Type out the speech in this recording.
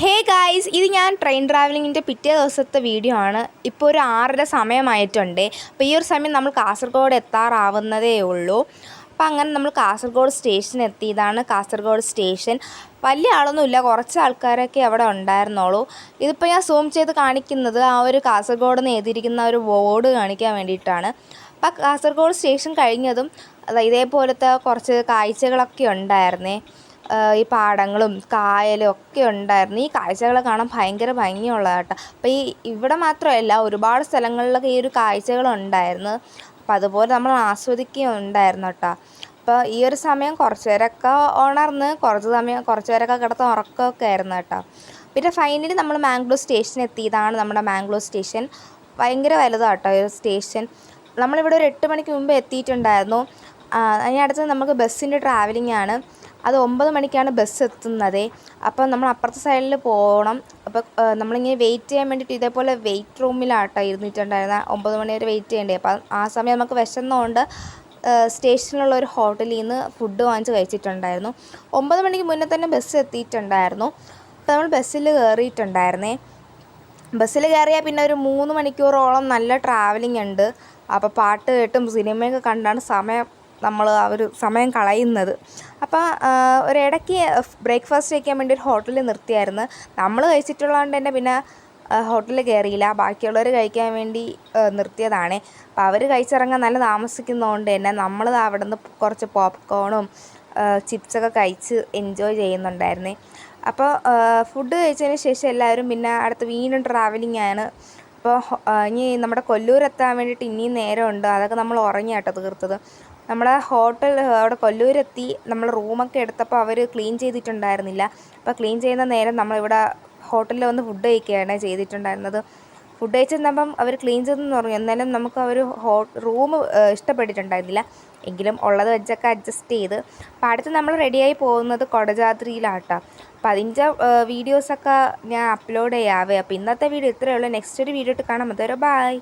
Hey guys, ഇത് ഞാൻ train ട്രാവലിങ്ങിൻ്റെ പിറ്റേ ദിവസത്തെ വീഡിയോ ആണ്. ഇപ്പോൾ ഒരു 6:30 സമയമായിട്ടുണ്ട്. അപ്പോൾ ഈ ഒരു സമയം നമ്മൾ കാസർഗോഡ് എത്താറാവുന്നതേ ഉള്ളൂ. അപ്പോൾ അങ്ങനെ നമ്മൾ കാസർഗോഡ് സ്റ്റേഷൻ എത്തി. ഇതാണ് കാസർഗോഡ് സ്റ്റേഷൻ. വലിയ ആളൊന്നുമില്ല, കുറച്ച് ആൾക്കാരൊക്കെ അവിടെ ഉണ്ടായിരുന്നുള്ളൂ. ഇതിപ്പോൾ ഞാൻ സൂം ചെയ്ത് കാണിക്കുന്നത് ആ ഒരു കാസർഗോഡ് നിന്ന് എഴുതിയിരിക്കുന്ന ഒരു ബോർഡ് കാണിക്കാൻ വേണ്ടിയിട്ടാണ്. അപ്പോൾ കാസർഗോഡ് സ്റ്റേഷൻ കഴിഞ്ഞതും ഇതേപോലത്തെ കുറച്ച് കാഴ്ചകളൊക്കെ ഉണ്ടായിരുന്നേ. ഈ പാടങ്ങളും കായലും ഒക്കെ ഉണ്ടായിരുന്നു. ഈ കാഴ്ചകൾ കാണാൻ ഭയങ്കര ഭംഗിയുള്ളതാട്ടോ. അപ്പോൾ ഇവിടെ മാത്രമല്ല, ഒരുപാട് സ്ഥലങ്ങളിലൊക്കെ ഈ ഒരു കാഴ്ചകളുണ്ടായിരുന്നു. അപ്പോൾ അതുപോലെ നമ്മൾ ആസ്വദിക്കുകയുണ്ടായിരുന്നു കേട്ടോ. അപ്പോൾ ഈ ഒരു സമയം കുറച്ച് പേരൊക്കെ ഉണർന്ന്, കുറച്ച് പേരൊക്കെ കിടന്ന് ഉറക്കമൊക്കെ ആയിരുന്നു കേട്ടോ. പിന്നെ ഫൈനലി നമ്മൾ മാംഗ്ലൂർ സ്റ്റേഷൻ എത്തി. ഇതാണ് നമ്മുടെ മാംഗ്ലൂർ സ്റ്റേഷൻ. ഭയങ്കര വലുതാട്ടോ ഈ ഒരു സ്റ്റേഷൻ. നമ്മളിവിടെ ഒരു 8 മണിക്ക് മുമ്പ് എത്തിയിട്ടുണ്ടായിരുന്നു. അതിനടുത്ത് നമുക്ക് ബസ്സിൻ്റെ ട്രാവലിംഗ് ആണ്. അത് 9 മണിക്കാണ് ബസ് എത്തുന്നത്. അപ്പോൾ നമ്മൾ അപ്പുറത്തെ സൈഡിൽ പോകണം. അപ്പോൾ നമ്മളിങ്ങനെ വെയിറ്റ് ചെയ്യാൻ വേണ്ടിയിട്ട് ഇതേപോലെ വെയിറ്റ് റൂമിലാട്ടോ ഇരുന്നിട്ടുണ്ടായിരുന്നത്. 9 മണി വരെ വെയിറ്റ് ചെയ്യേണ്ടേ. അപ്പോൾ ആ സമയം നമുക്ക് വിശന്നതുകൊണ്ട് സ്റ്റേഷനിലുള്ള ഒരു ഹോട്ടലിൽ നിന്ന് ഫുഡ് വാങ്ങിച്ച് കഴിച്ചിട്ടുണ്ടായിരുന്നു. 9 മണിക്ക് മുന്നേ തന്നെ ബസ് എത്തിയിട്ടുണ്ടായിരുന്നു. അപ്പോൾ നമ്മൾ ബസ്സിൽ കയറിയിട്ടുണ്ടായിരുന്നേ. ബസ്സിൽ കയറിയാൽ പിന്നെ ഒരു 3 മണിക്കൂറോളം നല്ല ട്രാവലിംഗ് ഉണ്ട്. അപ്പോൾ പാട്ട് കേട്ടും സിനിമയൊക്കെ കണ്ടാണ് നമ്മൾ ആ ഒരു സമയം കളയുന്നത്. അപ്പോൾ ഒരിടയ്ക്ക് ബ്രേക്ക്ഫാസ്റ്റ് കഴിക്കാൻ വേണ്ടി ഒരു ഹോട്ടലിൽ നിർത്തിയായിരുന്നു. നമ്മൾ കഴിച്ചിട്ടുള്ളതുകൊണ്ട് തന്നെ പിന്നെ ഹോട്ടലിൽ കയറിയില്ല. ബാക്കിയുള്ളവർ കഴിക്കാൻ വേണ്ടി നിർത്തിയതാണ്. അപ്പോൾ അവർ കഴിച്ചിറങ്ങാൻ നല്ല താമസിക്കുന്നതുകൊണ്ട് തന്നെ നമ്മൾ അവിടെ നിന്ന് കുറച്ച് പോപ്കോണും ചിപ്സൊക്കെ കഴിച്ച് എൻജോയ് ചെയ്യുന്നുണ്ടായിരുന്നേ. അപ്പോൾ ഫുഡ് കഴിച്ചതിന് ശേഷം എല്ലാവരും പിന്നെ അടുത്ത് വീണ്ടും ട്രാവലിംഗ് ആണ്. അപ്പോൾ ഇനി നമ്മുടെ കൊല്ലൂർ എത്താൻ വേണ്ടിയിട്ട് ഇനിയും നേരമുണ്ട്. അതൊക്കെ നമ്മൾ ഉറങ്ങിയാട്ടോ തീർത്തത്. നമ്മുടെ ഹോട്ടൽ അവിടെ കൊല്ലൂരെത്തി. നമ്മൾ റൂമൊക്കെ എടുത്തപ്പോൾ അവർ ക്ലീൻ ചെയ്തിട്ടുണ്ടായിരുന്നില്ല. അപ്പോൾ ക്ലീൻ ചെയ്യുന്ന നേരം നമ്മളിവിടെ ഹോട്ടലിൽ വന്ന് ഫുഡ് കഴിക്കുകയാണ് ചെയ്തിട്ടുണ്ടായിരുന്നത്. ഫുഡ് കഴിച്ചിരുന്നപ്പം അവർ ക്ലീൻ ചെയ്തെന്ന് പറഞ്ഞു. എന്നാലും നമുക്ക് അവർ റൂം ഇഷ്ടപ്പെട്ടിട്ടുണ്ടായിരുന്നില്ല. എങ്കിലും ഉള്ളത് വെച്ചൊക്കെ അഡ്ജസ്റ്റ് ചെയ്ത്. അപ്പോൾ അടുത്ത് നമ്മൾ റെഡിയായി പോകുന്നത് കൊടജാദ്രിയിലാട്ടോ. അപ്പോൾ അതിൻ്റെ വീഡിയോസൊക്കെ ഞാൻ അപ്ലോഡ് ചെയ്യാവേ. അപ്പോൾ ഇന്നത്തെ വീഡിയോ ഇത്രയേ ഉള്ളൂ. നെക്സ്റ്റ് ഒരു വീഡിയോ ഇട്ട് കാണാം. അതുവരെ ബൈ.